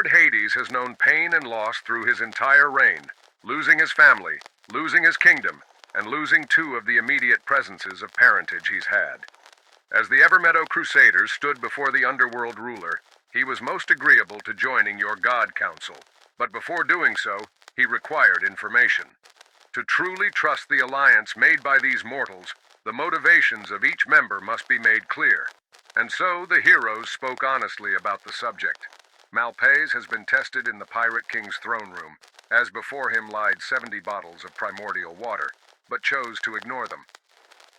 Lord Hades has known pain and loss through his entire reign, losing his family, losing his kingdom, and losing two of the immediate presences of parentage he's had. As the Evermeadow Crusaders stood before the underworld ruler, he was most agreeable to joining your God Council, but before doing so, he required information. To truly trust the alliance made by these mortals, the motivations of each member must be made clear. And so the heroes spoke honestly about the subject. Malpais has been tested in the Pirate King's throne room, as before him lied 70 bottles of primordial water, but chose to ignore them.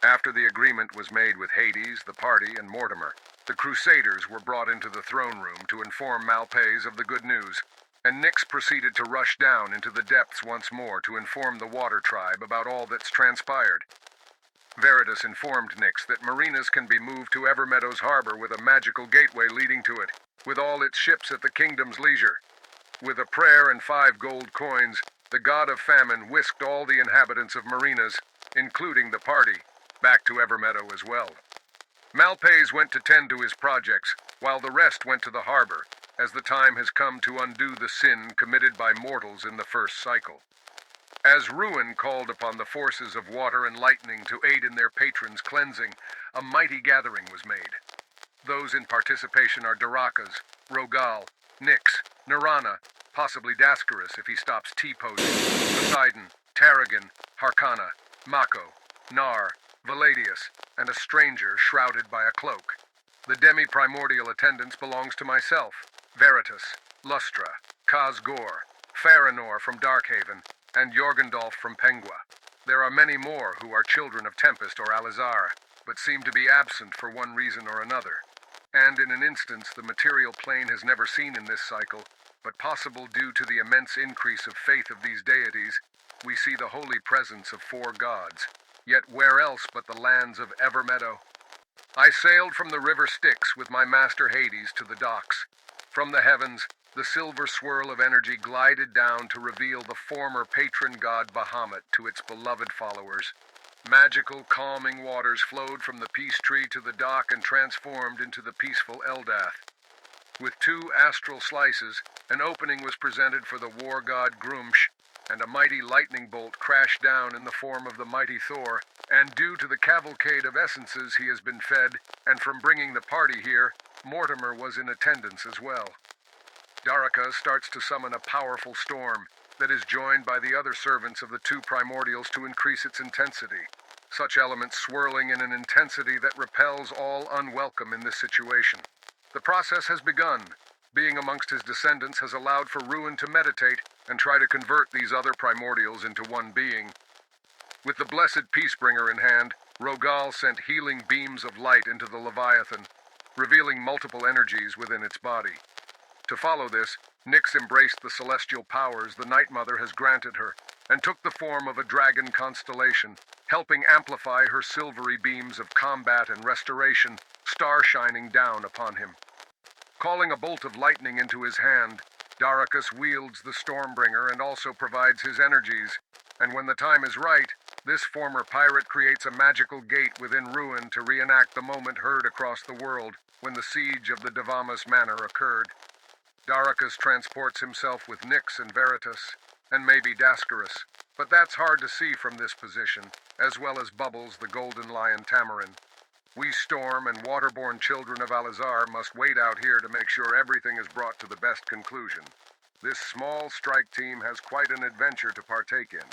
After the agreement was made with Hades, the party, and Mortimer, the Crusaders were brought into the throne room to inform Malpais of the good news, and Nyx proceeded to rush down into the depths once more to inform the Water Tribe about all that's transpired. Veritas informed Nyx that marinas can be moved to Evermeadow's harbor with a magical gateway leading to it, with all its ships at the kingdom's leisure. With a prayer and 5 gold coins, the god of famine whisked all the inhabitants of marinas, including the party, back to Evermeadow as well. Malpais went to tend to his projects, while the rest went to the harbor, as the time has come to undo the sin committed by mortals in the first cycle. As Ruin called upon the forces of water and lightning to aid in their patron's cleansing, a mighty gathering was made. Those in participation are Darakas, Rogal, Nyx, Nirana, possibly Dascaris if he stops T-posing, Poseidon, Tarragon, Harkana, Mako, Nar, Valadius, and a stranger shrouded by a cloak. The demi-primordial attendance belongs to myself, Veritas, Lustra, Kaz-Gor, Farinor from Darkhaven, and Jorgendolf from Pengua. There are many more who are children of Tempest or Alizar, but seem to be absent for one reason or another. And in an instance the material plane has never seen in this cycle, but possible due to the immense increase of faith of these deities, we see the holy presence of 4 gods. Yet where else but the lands of Evermeadow? I sailed from the river Styx with my master Hades to the docks. From the heavens, the silver swirl of energy glided down to reveal the former patron god Bahamut to its beloved followers. Magical, calming waters flowed from the peace tree to the dock and transformed into the peaceful Eldath. With 2 astral slices, an opening was presented for the war god Grumsh, and a mighty lightning bolt crashed down in the form of the mighty Thor, and due to the cavalcade of essences he has been fed, and from bringing the party here, Mortimer was in attendance as well. Daraka starts to summon a powerful storm that is joined by the other servants of the 2 primordials to increase its intensity, such elements swirling in an intensity that repels all unwelcome in this situation. The process has begun. Being amongst his descendants has allowed for Ruin to meditate and try to convert these other primordials into one being. With the blessed Peacebringer in hand, Rogal sent healing beams of light into the Leviathan, revealing multiple energies within its body. To follow this, Nyx embraced the celestial powers the Night Mother has granted her, and took the form of a dragon constellation, helping amplify her silvery beams of combat and restoration, star-shining down upon him. Calling a bolt of lightning into his hand, Daracus wields the Stormbringer and also provides his energies, and when the time is right, this former pirate creates a magical gate within Ruin to reenact the moment heard across the world when the siege of the Devamas Manor occurred. Daracus transports himself with Nyx and Veritas, and maybe Dascaris, but that's hard to see from this position, as well as Bubbles the Golden Lion Tamarin. We Storm and waterborne children of Alizar must wait out here to make sure everything is brought to the best conclusion. This small strike team has quite an adventure to partake in.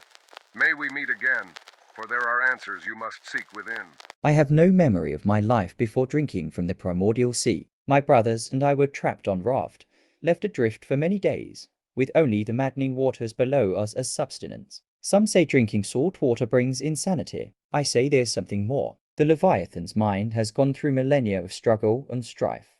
May we meet again, for there are answers you must seek within. I have no memory of my life before drinking from the primordial sea. My brothers and I were trapped on raft, left adrift for many days, with only the maddening waters below us as subsistence. Some say drinking salt water brings insanity. I say there's something more. The Leviathan's mind has gone through millennia of struggle and strife.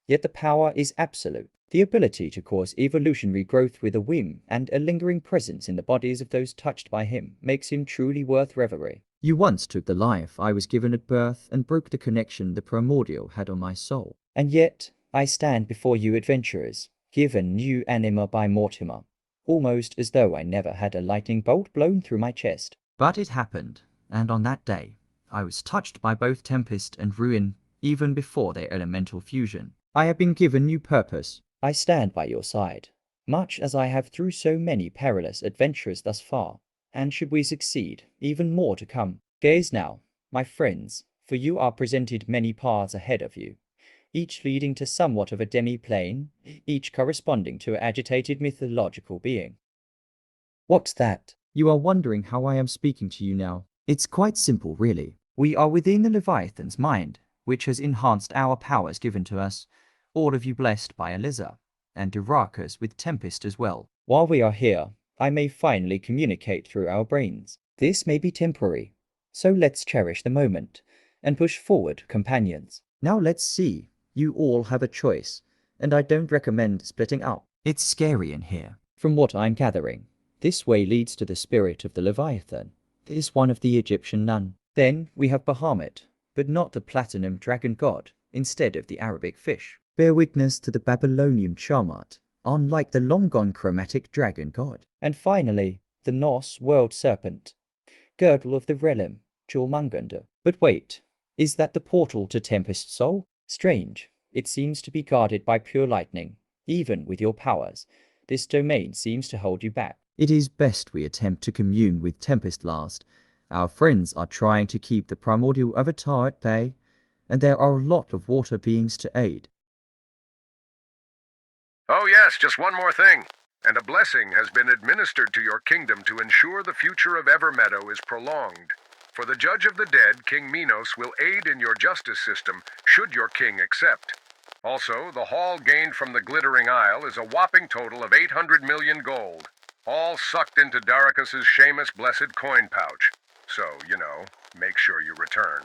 Yet the power is absolute. The ability to cause evolutionary growth with a whim and a lingering presence in the bodies of those touched by him makes him truly worth reverie. You once took the life I was given at birth and broke the connection the primordial had on my soul. And yet I stand before you adventurers, given new anima by Mortimer, almost as though I never had a lightning bolt blown through my chest. But it happened, and on that day, I was touched by both Tempest and Ruin, even before their elemental fusion. I have been given new purpose, I stand by your side, much as I have through so many perilous adventures thus far, and should we succeed, even more to come. Gaze now, my friends, for you are presented many paths ahead of you, each leading to somewhat of a demi-plane, each corresponding to an agitated mythological being. What's that? You are wondering how I am speaking to you now. It's quite simple, really. We are within the Leviathan's mind, which has enhanced our powers given to us, all of you blessed by Eliza, and Dyrachus with Tempest as well. While we are here, I may finally communicate through our brains. This may be temporary, so let's cherish the moment, and push forward, companions. Now let's see. You all have a choice, and I don't recommend splitting up. It's scary in here. From what I'm gathering, this way leads to the spirit of the Leviathan. This one of the Egyptian nun. Then we have Bahamut, but not the platinum dragon god, instead of the Arabic fish. Bear witness to the Babylonian Tiamat, unlike the long-gone chromatic dragon god. And finally, the Norse world serpent, girdle of the realm, Jormungandr. But wait, is that the portal to Tempest Soul? Strange, it seems to be guarded by pure lightning. Even with your powers, this domain seems to hold you back. It is best we attempt to commune with Tempest last. Our friends are trying to keep the primordial avatar at bay, and there are a lot of water beings to aid. Oh yes, just one more thing. And a blessing has been administered to your kingdom to ensure the future of Evermeadow is prolonged. For the judge of the dead, King Minos, will aid in your justice system, should your king accept. Also, the haul gained from the Glittering Isle is a whopping total of 800 million gold, all sucked into Dyrachus's Seamus blessed coin pouch. So, make sure you return.